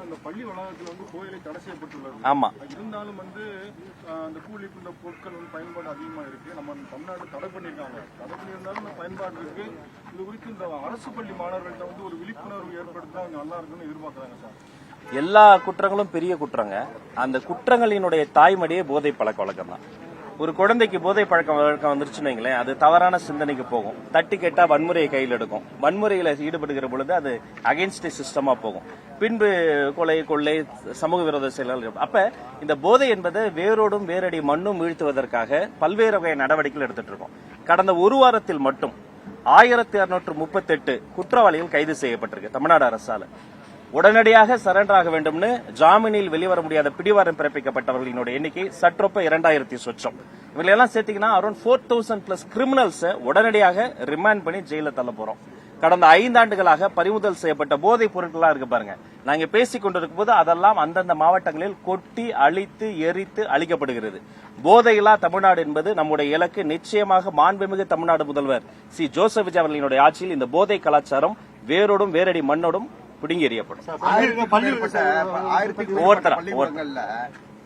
அந்த பள்ளி வளாகத்தில் கோயிலை தடை செய்யப்பட்டுள்ளது. ஆமா, இருந்தாலும் அந்த கூலி இந்த பொருட்கள் பயன்பாடு அதிகமா இருக்கு. நம்ம தமிழ்நாடு தடை பண்ணியிருக்காங்க. தடை பண்ணியிருந்தாலும் இந்த பயன்பாடு இருக்கு. இது குறித்து இந்த அரசு பள்ளி மாணவர்கள்ட்ட ஒரு விழிப்புணர்வு ஏற்படுத்தினா நல்லா இருக்குன்னு எதிர்பார்க்கறாங்க சார். எல்லா குற்றங்களும் பெரிய குற்றங்க. அந்த குற்றங்களினுடைய தாய்மடியே போதை பழக்க வழக்கம் தான். ஒரு குழந்தைக்கு போதை பழக்க வழக்கம் வந்துருச்சுன்னு வைங்களேன், அது தவறான சிந்தனைக்கு போகும். தட்டி கேட்டா வன்முறையை கையில் எடுக்கும். வன்முறையில ஈடுபடுகிற பொழுது அது அகைன்ஸ்ட் சிஸ்டமா போகும். பின்பு கொள்ளை சமூக விரோத செயல்கள். அப்ப இந்த போதை என்பது வேரோடும் வேரடி மண்ணும் வீழ்த்துவதற்காக பல்வேறு வகை நடவடிக்கைகள் எடுத்துட்டு இருக்கோம். கடந்த ஒரு வாரத்தில் மட்டும் 1638 குற்றவாளிகள் கைது செய்யப்பட்டிருக்கு தமிழ்நாடு அரசால. உடனடியாக சரண்டர் ஆக வேண்டும்னு ஜாமீனில் வெளிவர முடியாத பிடிவாரம் பிறப்பிக்கப்பட்டவர்களினுடைய எண்ணிக்கை சற்றொப்ப 2000 சொச்சம். இவங்களெல்லாம் சேர்த்தீங்கன்னா அரௌண்ட் 4000+ கிரிமினல்ஸ் உடனடியாக ரிமாண்ட் பண்ணி ஜெயில தள்ள போறோம். கடந்த 5 ஆண்டுகளாக பறிமுதல் செய்யப்பட்ட போதைப் பொருட்களா இருக்கு பாருங்க. நாங்க பேசிக் கொண்டிருக்கும் போது அதெல்லாம் அந்தந்த மாவட்டங்களில் கொட்டி அழித்து எரித்து அழிக்கப்படுகிறது. போதையில்லா தமிழ்நாடு என்பது நம்முடைய இலக்கு. நிச்சயமாக மாண்புமிகு தமிழ்நாடு முதல்வர் சி ஜோசப் விஜய் அவர்களினுடைய ஆட்சியில் இந்த போதை கலாச்சாரம் வேரோடும் வேரடி மண்ணோடும் பிடுங்கி எறியப்படும்.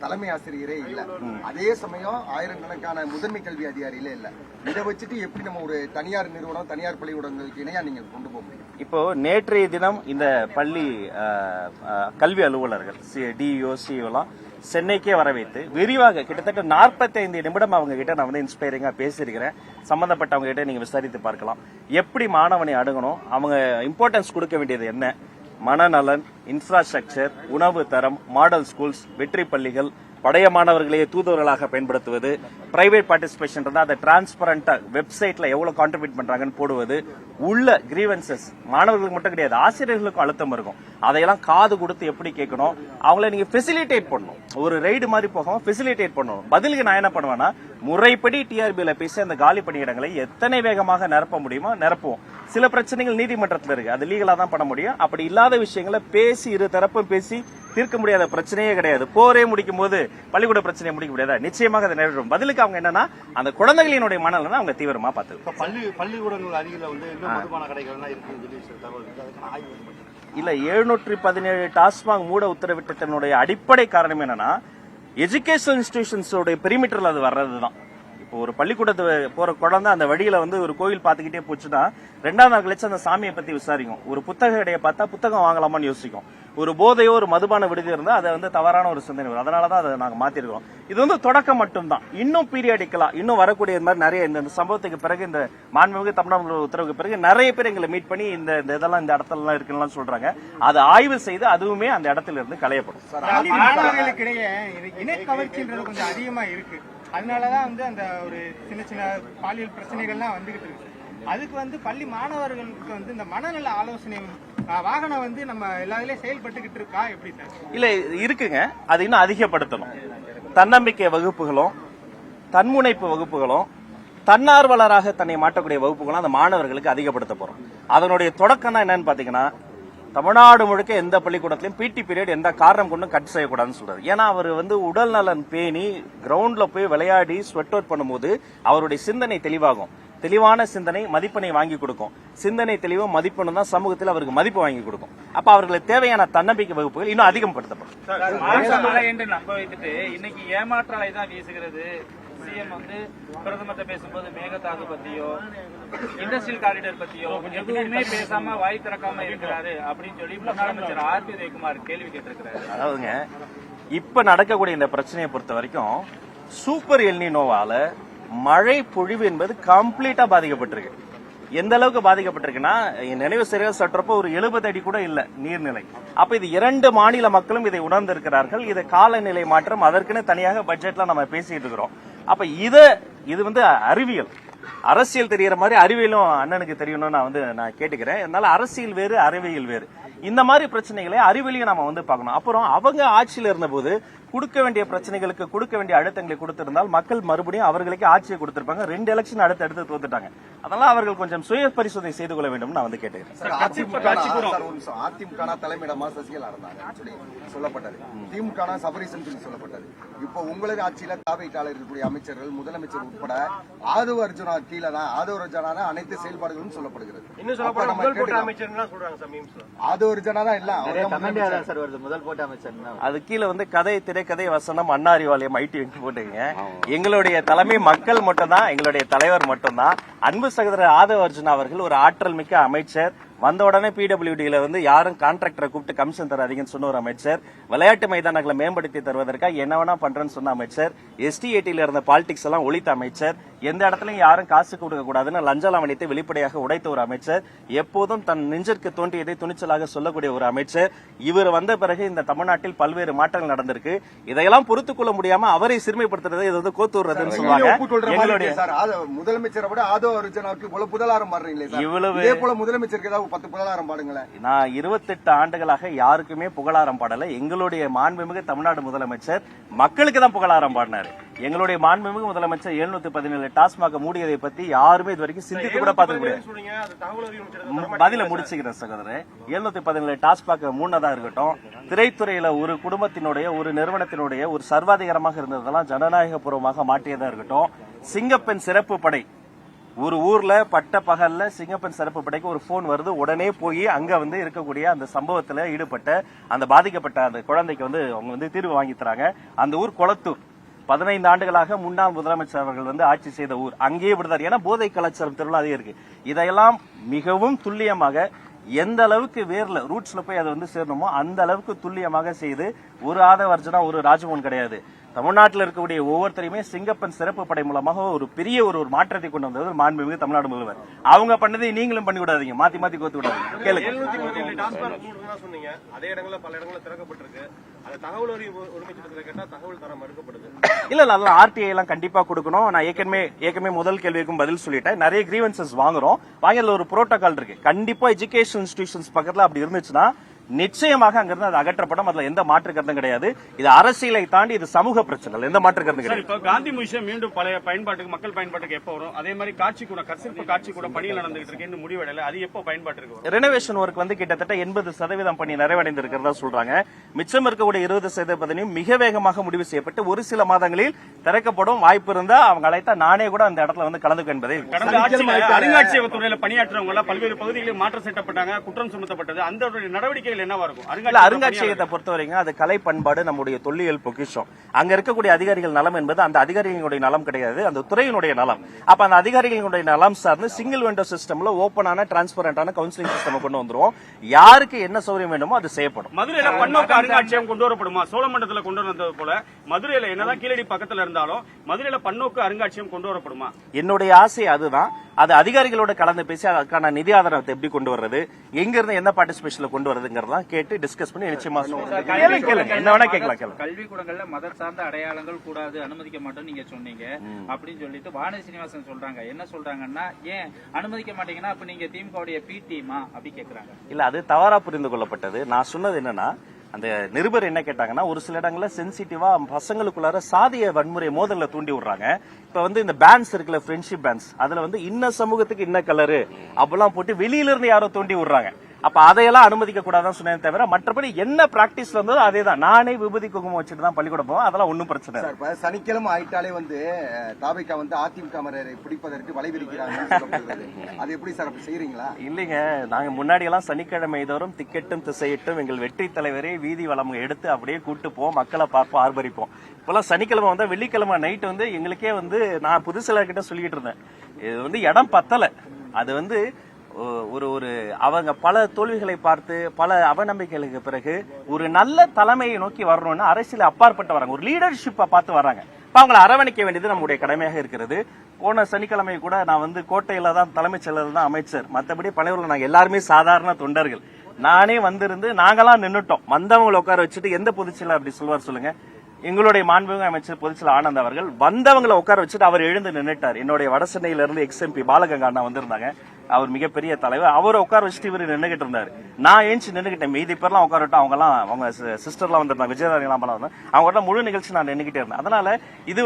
தலைமை ஆசிரியரே இல்ல, அதே சமயம் ஆயிரக்கணக்கான முதன்மை கல்வி அதிகாரிகளே இல்ல. இதை வச்சுட்டு எப்படி நம்ம ஒரு தனியார் நிறுவனம் தனியார் பள்ளிக்கூடங்களுக்கு இணையா நீங்க கொண்டு போக முடியும்? இப்போ நேற்றைய தினம் இந்த பள்ளி கல்வி அலுவலர்கள் டிஇஓ சிஇஓலாம் சென்னைக்கே வர வைத்து விரிவாக கிட்டத்தட்ட 45 நிமிடம் அவங்க கிட்ட நான் இன்ஸ்பைரிங்கா பேசியிருக்கிறேன். சம்பந்தப்பட்டவங்க கிட்ட நீங்க விசாரித்து பார்க்கலாம். எப்படி மாணவனை அணுகணும், அவங்க இம்பார்ட்டன்ஸ் கொடுக்க வேண்டியது என்ன, மனநலன், இன்ஃப்ராஸ்ட்ரக்சர், உணவு தரம், மாடல் ஸ்கூல்ஸ், வெற்றி பள்ளிகள், பழைய மாணவர்களையே தூதுவர்களாக பயன்படுத்துவது, பிரைவேட் பார்ட்டிசிபேஷன் இருந்தா அதை டிரான்ஸ்பரண்டா வெப்சைட்ல எவ்வளவு கான்ட்ரிபியூட் பண்றாங்கன்னு போடுவது, உள்ள கிரீவன்சஸ் மாணவர்களுக்கு மட்டும் கிடையாது ஆசிரியர்களுக்கும் அழுத்தம் இருக்கும். அதையெல்லாம் காது கொடுத்து எப்படி கேட்கணும், அவங்கள நீங்க ஃபெசிலிட்டேட் பண்ணணும். ஒரு ரைடு மாதிரி போகாம ஃபெசிலிட்டேட் பண்ணணும். பதிலுக்கு நான் என்ன பண்ணுவேன்னா, முறைப்படி டிஆர்பியில பேசி அந்த காலி பணியிடங்களை எத்தனை வேகமாக நிரப்ப முடியுமோ நிரப்புவோம். சில பிரச்சனைகள் நீதிமன்றத்தில் இருக்கு, அது லீகலா தான் பண்ண முடியும். அப்படி இல்லாத விஷயங்களை பேசி இரு தரப்பும் பேசி தீர்க்க முடியாத பிரச்சனையே கிடையாது. போரே முடிக்கும் போது பள்ளிக்கூட பிரச்சனையை முடிக்க முடியாதா? நிச்சயமாக அதை நிறைவேறும். பதிலுக்கு அவங்க என்னன்னா அந்த குழந்தைகளினுடைய மனநலனை அவங்க தீவிரமா பார்த்து பள்ளிக்கூடங்கள் அருகில மதுபான கடைகள் இல்ல 717 டாஸ்மாக் மூட உத்தரவிட்டதனுடைய அடிப்படை காரணம் என்னன்னா எஜுகேஷனல் இன்ஸ்டிடியூஷன்ஸோட பெரிமீட்டர்ல அது வர்றதுதான். இப்போ ஒரு பள்ளிக்கூடத்து போற குழந்தை அந்த வழியில ஒரு கோயில் பாத்துக்கிட்டே போச்சுன்னா 2ஆம் நாள் கழிச்சு அந்த சாமியை பத்தி விசாரிக்கும். ஒரு புத்தக கடையை பார்த்தா புத்தகம் வாங்கலாமான்னு யோசிக்கும். ஒரு போதையோ ஒரு மதுபான விடுதி இருந்தா அதை தவறான ஒரு சிந்தனை வரும். அதனாலதான் அதை நாங்க மாத்திருக்கோம். இது தொடக்கம் மட்டும்தான். இன்னும் பீரியாடிக்கலா இன்னும் வரக்கூடிய மாதிரி நிறைய இந்த சம்பவத்துக்கு பிறகு இந்த மாண்புமிகு தமிழ்நாடு உத்தரவுக்கு பிறகு நிறைய பேர் எங்களை மீட் பண்ணி இந்த இதெல்லாம் இந்த இடத்துல எல்லாம் இருக்குன்னு சொல்றாங்க. அதை ஆய்வு செய்து அதுவுமே அந்த இடத்துல இருந்து களையப்படும். மாணவர்களுக்கிடையே இனக்கவர்ச்சின்றது கொஞ்சம் அதிகமா இருக்கு. அதனாலதான் அந்த ஒரு சின்ன சின்ன பாலியல் பிரச்சனைகள்லாம் வந்துகிட்டு இருக்கு. அதுக்கு பள்ளி மாணவர்களுக்கு இந்த மனநல ஆலோசனை வாகனம் நம்ம எல்லாத்துலயும் செயல்பட்டுக்கிட்டு இருக்கா எப்படி சார்? இல்ல இருக்குங்க, அது இன்னும் அதிகப்படுத்தணும். தன்னம்பிக்கை வகுப்புகளும் தன்முனைப்பு வகுப்புகளும் தன்னார்வலராக தன்னை மாற்றக்கூடிய வகுப்புகளும் அந்த மாணவர்களுக்கு அதிகப்படுத்த போறோம். அதனுடைய தொடக்கம் தான் என்னன்னு பாத்தீங்கன்னா, தமிழ்நாடு முழுக்க எந்த பள்ளிக்கூடத்திலும் பிடி பீரியட் எந்த காரணம் கொண்டும் கட் செய்யக்கூடாதுன்னு சொல்றாரு. ஏன்னா அவர் உடல் நலன் பேணி கிரவுண்ட்ல போய் விளையாடி ஸ்வெட் அவுட் பண்ணும்போது அவருடைய சிந்தனை தெளிவாகும். தெளிவான சிந்தனை மதிப்பெண்ணை வாங்கி கொடுக்கும். சிந்தனை தெளிவும் மதிப்பெண்ணும் தான் சமூகத்தில் அவருக்கு மதிப்பு வாங்கி கொடுக்கும். அப்ப அவர்களுக்கு தேவையான தன்னம்பிக்கை வகுப்புகள் இன்னும் அதிகப்படுத்தப்படும். நம்ப வைத்துட்டு இன்னைக்கு ஏமாற்றாலை தான் வீசுகிறது. சிஎம் பிரதமர்கிட்ட பேசும்போது மேகதாது பத்தியோ இண்டஸ்ட்ரியல் காரிடார் பத்தியோ எதுவுமே பேசாம வாய் திறக்காம இருக்கிறாரு அப்படின்னு சொல்லி முன்னாள் அமைச்சர் ஆர்.பி. உதயகுமார் கேள்வி கேட்டிருக்கிறாரு. அதாவதுங்க, இப்ப நடக்கக்கூடிய இந்த பிரச்சனையை பொறுத்த வரைக்கும் சூப்பர் எல்னினோவால மழை பொழிவு என்பது கம்ப்ளீட்டா பாதிக்கப்பட்டிருக்கு. எந்த அளவுக்கு பாதிக்கப்பட்டிருக்குன்னா, நினைவு சரியா சற்றப்போ ஒரு 70 அடி கூட இல்ல நீர்நிலை. அப்ப இது 2 மாநில மக்களும் இதை உணர்ந்திருக்கிறார்கள். இதை காலநிலை மாற்றம் அதற்குன்னு தனியாக பட்ஜெட்ல நம்ம பேசிட்டு இருக்கிறோம். அப்ப இது அறிவியல் அரசியல் தெரியற மாதிரி அறிவியலும் அண்ணனுக்கு தெரியணும்னு நான் கேட்டுக்கிறேன். அதனால அரசியல் வேறு அறிவியல் வேறு. இந்த மாதிரி பிரச்சனைகளை அறிவியலையும் நம்ம பார்க்கணும். அப்புறம் அவங்க ஆட்சியில இருந்த போது கொடுக்க வேண்டிய பிரச்சனைகளுக்கு கொடுக்க வேண்டிய அழுத்தங்களை கொடுத்திருந்தால் மக்கள் மறுபடியும் அவர்களுக்கு ஆட்சியை கொடுத்திருப்பாங்க. 2 எலெக்ஷன் அடுத்து தோத்துட்டாங்க. அதனால அவர்கள் கொஞ்சம் சுய பரிசோதனை செய்து கொள்ள வேண்டும் நான் கேட்டுக்கிறேன். அதிமுக தலைமையிடமா சசிகலா இருந்தாங்க சொல்லி சொல்லப்பட்டது, திமுக சபரிசன் சொல்லி சொல்லப்பட்டது. இப்போ உங்களுக்கு ஆட்சியில தாவைக்கால இருக்கக்கூடிய அமைச்சர்கள் முதலமைச்சர் உட்பட ஆதவ அர்ஜுனா கீழே தான் ஆதவ அர்ஜுனா தான் அனைத்து செயல்பாடுகளும் சொல்லப்படுகிறது. இன்னும் சொல்ல போனா முதல் போட்ட அமைச்சர்னா சொல்றாங்க சார் மீம்ஸ்ல. ஆதவ அர்ஜுனா தான் இல்ல சார் வருது முதல் போட்ட அமைச்சர். அது கீழே வந்து கதை, திரைக்கதை, வசனம், அண்ணா அறிவாலயம், ஐடி போட்டுங்க. எங்களுடைய தலைமை மக்கள் மட்டும்தான், எங்களுடைய தலைவர் மட்டும்தான். அன்பு சகோதரர் ஆதவ அர்ஜுனா அவர்கள் ஒரு ஆற்றல் மிக்க அமைச்சர். வந்த உடனே பிடபிள்யூடியில வந்து யாரும் கான்ட்ராக்டரை கூப்பிட்டு கமிஷன் தராதீங்கன்னு சொன்ன ஒரு அமைச்சர். விளையாட்டு மைதானங்களை மேம்படுத்தி தருவதற்காக என்ன வேணா பண்றேன்னு சொன்ன அமைச்சர். ST80ல இருந்த பாலிடிக்ஸ் எல்லாம் ஒழித்த அமைச்சர். எந்த இடத்துலயும் யாரும் காசு கொடுக்க கூடாதுன்னு லஞ்ச லாவணியத்தை வெளிப்படையாக உடைத்த ஒரு அமைச்சர். எப்போதும் தன் நெஞ்சிற்கு தோன்றியதை துணிச்சலாக சொல்லக்கூடிய ஒரு அமைச்சர். இவர் வந்த பிறகு இந்த தமிழ்நாட்டில் பல்வேறு மாற்றங்கள் நடந்திருக்கு. இதையெல்லாம் பொறுத்துக் கொள்ள முடியாம அவரை சிறுமைப்படுத்துறது, இது வந்து கோத்தூர்றதுன்னு சொல்லுவாங்க. எங்களுடைய முதலமைச்சரை விட ஆதவ அர்ஜுனாவுக்கு இவ்வளவு புதலாரம் பாடுறீங்களே, இவ்வளவு இதே போல முதலமைச்சருக்கு ஏதாவது 10 புகழாரம் பாடுங்களேன். நான் 28 ஆண்டுகளாக யாருக்குமே புகழாரம் பாடல. எங்களுடைய மாண்புமிகு தமிழ்நாடு முதலமைச்சர் மக்களுக்கு தான் புகழாரம் பாடினாரு. எங்களுடைய மாண்புமிகு முதலமைச்சர் 717 டாஸ்மாக மூடியதை பத்தி யாருமே இது வரைக்கும் சிந்தித்து கூட பார்த்துக்க முடியாது. பதில முடிச்சுக்கிறேன் சகோதரர். 717 டாஸ்மாக மூணதா இருக்கட்டும், திரைத்துறையில ஒரு குடும்பத்தினுடைய, ஒரு நிறுவனத்தினுடைய ஒரு சர்வாதிகாரமாக இருந்ததெல்லாம் ஜனநாயக பூர்வமாக மாற்றியதா இருக்கட்டும். சிங்கப்பெண் சிறப்பு படை, ஒரு ஊர்ல பட்ட பகல்ல சிங்கப்பெண் சிறப்பு படைக்கு ஒரு போன் வருது. உடனே போய் அங்க வந்து இருக்கக்கூடிய அந்த சம்பவத்துல ஈடுபட்ட அந்த பாதிக்கப்பட்ட அந்த குழந்தைக்கு வந்து அவங்க வந்து தீர்வு வாங்கி தராங்க. அந்த ஊர் கொளத்தூர். 15 ஆண்டுகளாக முன்னாள் முதலமைச்சர் அவர்கள் வந்து ஆட்சி செய்த ஊர். அங்கேயே விடுதார். ஏன்னா போதை கலாச்சாரம் திருவிழா அதே இருக்கு. இதையெல்லாம் மிகவும் துல்லியமாக எந்த அளவுக்கு வேர்ல ரூட்ஸ்ல போய் அதை வந்து சேரணுமோ அந்த அளவுக்கு துல்லியமாக செய்து, ஒரு ஆதவ அர்ஜுனா ஒரு ராஜமோகன் கிடையாது, தமிழ்நாட்டில் இருக்கக்கூடிய ஒவ்வொருத்தரையுமே சிங்கப்பெண் சிறப்பு படை மூலமாக ஒரு பெரிய ஒரு மாற்றத்தை கொண்டு வந்தது மாண்புமிகு தமிழ்நாடு முதல்வர். அவங்க பண்ணதை நீங்களும் பண்ணி விடாதீங்க, மாத்தி மாத்தி கோத்து விடாதீங்க. கேளுங்க. 717 டாஸ்மாக் மூடுறதா சொன்னீங்க. அதே இடங்கள்ல பல இடங்கள்ல திறக்கப்பட்டிருக்கு. அது தகவல் உரிமை சட்டத்துல கேட்டா தகவல் தர மறுக்கப்படுது. இல்ல அதெல்லாம் RTI எல்லாம் கண்டிப்பா கொடுக்கணும். நான் ஏற்கனவே முதல் கேள்விக்கும் பதில் சொல்லிட்டேன். நிறைய கிரீவன்சஸ் வாங்குறோம். வாங்கல ஒரு புரோட்டோகால் இருக்கு. கண்டிப்பா எஜுகேஷன் இன்ஸ்டிடியூஷன்ஸ் பக்கத்துல அப்படி இருந்துச்சுன்னா நிச்சயமாக அங்கிருந்து அது அகற்றப்படும். அதுல எந்த மாற்று கருத்தும் கிடையாது. இது அரசியலை தாண்டி இது சமூக பிரச்சனை, எந்த மாற்று கருத்தும் கிடையாது. இப்ப காந்தி மியூசியம் மீண்டும் பழைய பயன்பாட்டுக்கு, மக்கள் பயன்பாட்டுக்கு எப்ப வரும்? அதே மாதிரி காட்சி கூட, கற்சிற்ப காட்சி கூட பணியில் நடந்துகிட்டு இருக்கு, இன்னும் முடிவடையல. அது எப்போ பயன்பாட்டுக்கு வரும்? ரெனோவேஷன் ஒர்க் வந்து கிட்டத்தட்ட 80% பணி நிறைவடைந்திருக்கிறதா சொல்றாங்க. மிச்சம் இருக்கக்கூடிய 20% மிக வேகமாக முடிவு செய்யப்பட்டு ஒரு சில மாதங்களில் திறக்கப்படும். வாய்ப்பு இருந்தா அவங்க அழைத்தா நானே கூட அந்த இடத்துல வந்து கலந்துக்க என்பதை. கடந்த ஆட்சியில் அருங்காட்சியகத்துறையில பணியாற்றவங்க பல்வேறு பகுதிகளில் மாற்றம் செய்யப்பட்டாங்க, குற்றம் சுமத்தப்பட்டது. அந்த நடவடிக்கைகள் என்னவா இருக்கும்? அருங்காட்சியகத்தை பொறுத்தவரைக்கும் அது கலை பண்பாடு, நம்முடைய தொல்லியல் பொக்கிஷம். அங்க இருக்கக்கூடிய அதிகாரிகள் நலம் என்பது அந்த அதிகாரிகளுடைய நலம் கிடையாது, அந்த துறையினுடைய நலம். அப்ப அந்த அதிகாரிகளுடைய நலம் சார்ந்து சிங்கிள் விண்டோ சிஸ்டம்ல ஓபனான டிரான்ஸ்பரண்டான கவுன்சிலிங் சிஸ்டம் கொண்டு வந்துருவோம். யாருக்கு என்ன சௌகரியம் வேணுமோ அது செய்யப்படும். மதுரையில பன்னோக்கு அருங்காட்சியகம் கொண்டு வரப்படுமா? சோழமண்டலத்தில் கொண்டு வந்தது போல மதுரையில என்னதான் கீழடி பக்கத்துல இருந்தாலும் மதுரையில பன்னோக்கு அருங்காட்சியகம் கொண்டு வரப்படுமா? என்னுடைய ஆசை அதுதான். அது அதிகாரிகளோட கலந்து பேசி அதுக்கான நிதி ஆதாரத்தை எப்படி கொண்டு வர்றது, எங்க இருந்து என்ன பார்ட்டிசிபேஷன்ல கொண்டு வரதுங்கிறதா கேட்டு டிஸ்கஸ் பண்ணி நிச்சயமா என்ன வேணா கேட்கலாம். கல்விக்கூடங்கள்ல மதம் சார்ந்த அடையாளங்கள் கூடாது, அனுமதிக்க மாட்டோம் நீங்க சொன்னீங்க அப்படின்னு சொல்லிட்டு வானதி சீனிவாசன் சொல்றாங்க. என்ன சொல்றாங்கன்னா, ஏன் அனுமதிக்க மாட்டீங்கன்னா அப்ப நீங்க திமுகவுடைய பி டீமா அப்படி கேக்குறாங்க. இல்ல அது தவறா புரிந்து கொள்ளப்பட்டது. நான் சொன்னது என்னன்னா, அந்த நிருபர் என்ன கேட்டாங்கன்னா, ஒரு சில இடங்கள்ல சென்சிட்டிவா பசங்களுக்குள்ளார சாதிய வன்முறை மோதல்ல தூண்டி விடுறாங்க. இப்ப வந்து இந்த பேண்ட்ஸ் இருக்குல்ல, ஃப்ரெண்ட்ஷிப் பேண்ட்ஸ், அதுல வந்து இன்ன சமூகத்துக்கு இன்ன கலரு அப்பெல்லாம் போட்டு வெளியில இருந்து யாரோ தூண்டி விடுறாங்க. அப்ப அதையெல்லாம் அனுமதிக்க கூடாதுன்னு சொன்னேன் தவிர மற்றபடி என்ன பிராக்டிஸ் வந்ததோ அதே தான். நானே விபூதி குங்குமம் வச்சுட்டு தான் பள்ளிக்கூடம் போவோம். அதெல்லாம் ஒன்னும் பிரச்சனை இல்லை. இப்ப சனிக்கிழமை ஆயிட்டாலே வந்து தாபிகா வந்து அதிமுக மரரை பிடிப்பதற்கு வலை விரிக்கிறாங்க. அது எப்படி சார் அப்படி செய்யறீங்களா? இல்லைங்க, நாங்க முன்னாடி எல்லாம் சனிக்கிழமை தோறும் திக்கெட்டும் திசையிட்டும் எங்கள் வெற்றி தலைவரை வீதி வளம் எடுத்து அப்படியே கூட்டு போவோம், மக்களை பார்ப்போம், ஆர்ப்பரிப்போம். இப்பெல்லாம் சனிக்கிழமை வந்தா வெள்ளிக்கிழமை நைட் வந்து எங்களுக்கே வந்து நான் புதுசிலர்கிட்ட சொல்லிட்டு இருந்தேன், இது வந்து இடம் பத்தல. அது வந்து ஒரு அவங்க பல தோல்விகளை பார்த்து பல அவநம்பிக்கைகளுக்கு பிறகு ஒரு நல்ல தலைமையை நோக்கி வரணும்னு அரசியல் அப்பாற்பட்டு வராங்க, ஒரு லீடர்ஷிப்பை பார்த்து வராங்க. அவங்களை அரவணைக்க வேண்டியது நம்முடைய கடமையாக இருக்கிறது. போன சனிக்கிழமை கூட நான் வந்து கோட்டையில தான் தலைமைச் செயலர் தான் அமைச்சர், மற்றபடி பணியூர்ல நாங்க எல்லாருமே சாதாரண தொண்டர்கள். நானே வந்திருந்து நாங்களாம் நின்னுட்டோம். வந்தவங்களை உட்கார வச்சுட்டு எந்த பொதுச்செயலர் அப்படி சொல்வார் சொல்லுங்க? எங்களுடைய மாண்புமிகு அமைச்சர் பொதுச்செயலர் ஆனந்த் அவர்கள் வந்தவங்களை உட்கார வச்சுட்டு அவர் எழுந்து நின்னுட்டார். என்னுடைய வடசென்னையில இருந்து XMP பாலகங்கா அண்ணா வந்திருந்தாங்க. அவர் மிகப்பெரிய தலைவர். அவரை உட்கார வச்சுட்டு இவரு நின்னுகிட்டு இருந்தாரு. நான் ஏஞ்சி நின்னுகிட்டேன். மீதி பேர்லாம் உட்காரட்டும், அவங்க சிஸ்டர்லாம் வந்திருந்தாங்க, விஜயதாரிலாம் வந்தாங்க. அவங்க முழு நிகழ்ச்சி நான் நின்னுகிட்டே இருந்தேன். அதனால இது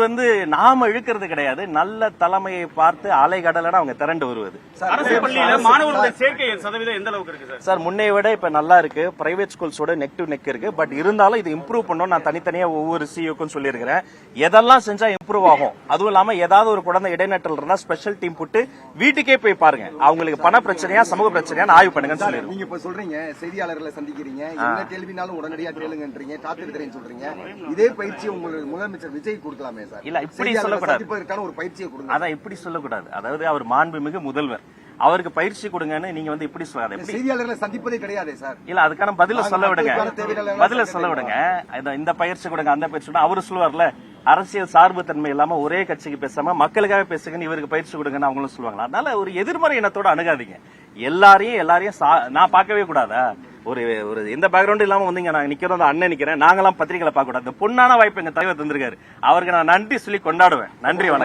நாம இழுக்கிறது கிடையாது, நல்ல தலைமையை பார்த்து அலைகடலா அவங்க திரண்டு வருவது. அரசு பள்ளியில மாணவர்களுடைய சேர்க்கை சதவீதம் எந்த அளவுக்கு இருக்கு சார்? சார் முன்னை விட இப்ப நல்லா இருக்கு. பிரைவேட் ஸ்கூல்ஸோட நெக் டு நெக் இருக்கு. பட் இருந்தாலும் இது இம்ப்ரூவ் பண்ணணும். நான் தனித்தனியா ஒவ்வொரு சிஇஓக்கும் சொல்லியிருக்கிறேன். எதெல்லாம் செஞ்சா இம்ப்ரூவ் ஆகும், அதுவும் இல்லாம ஏதாவது ஒரு குழந்தை இடைநட்டல் இருந்தா ஸ்பெஷல் டீம் போட்டு வீட்டுக்கே போய் பாருங்க, அவங்களுக்கு பண பிரச்சனையா சமூக பிரச்சனையா ஆய்வு பண்ணுங்கன்னு சொல்லிடுறோம். நீங்க இப்ப சொல்றீங்க செய்தியாளர்களை சந்திக்கிறீங்க, என்ன கேள்வினாலும் உடனடியா கேளுங்கன்றீங்க, காத்திருக்கிறேன்னு சொல்றீங்க. இதே பயிற்சி உங்களுக்கு முதலமைச்சர் விஜய் கொடுக்கலாமே சார்? இல்ல இப்படி சொல்லக்கூடாது, சந்திப்பதற்கான ஒரு பயிற்சியை கொடுங்க. அதான் இப்படி சொல்லக்கூடாது. அதாவது அவர் மாண்புமிகு முதல்வர், அவருக்கு பயிற்சி கொடுங்கன்னு நீங்க இப்படி சொல்லாத. செய்தியாளர்களை சந்திப்பதே கிடையாது சார். இல்ல அதுக்கான பதில சொல்ல விடுங்க, பதில சொல்ல விடுங்க. இந்த பயிற்சி கொடுங்க, அந்த பயிற்சி கொடுங்க. அவரு சொல்லுவார்ல, அரசியல் சார்பு தன்மை இல்லாம ஒரே கட்சிக்கு பேசாம மக்களுக்காக பேசுங்கன்னு இவருக்கு பயிற்சி கொடுங்கன்னு அவங்களும் சொல்லுவாங்களா? அதனால ஒரு எதிர்மறை இனத்தோட அணுகாதீங்க. எல்லாரையும் நான் பார்க்கவே கூடாதா? ஒரு எந்த பேக்ரவுண்ட் இல்லாம வந்தீங்க, நான் நிக்கிறோம், அண்ணன் நிக்கிறேன், நாங்களாம் பத்திரிகைகளை பார்க்க கூடாது. இந்த பொன்னான வாய்ப்பு எங்க தலைவர் தந்திருக்காரு, அவருக்கு நான் நன்றி சொல்லி கொண்டாடுவேன். நன்றி, வணக்கம்.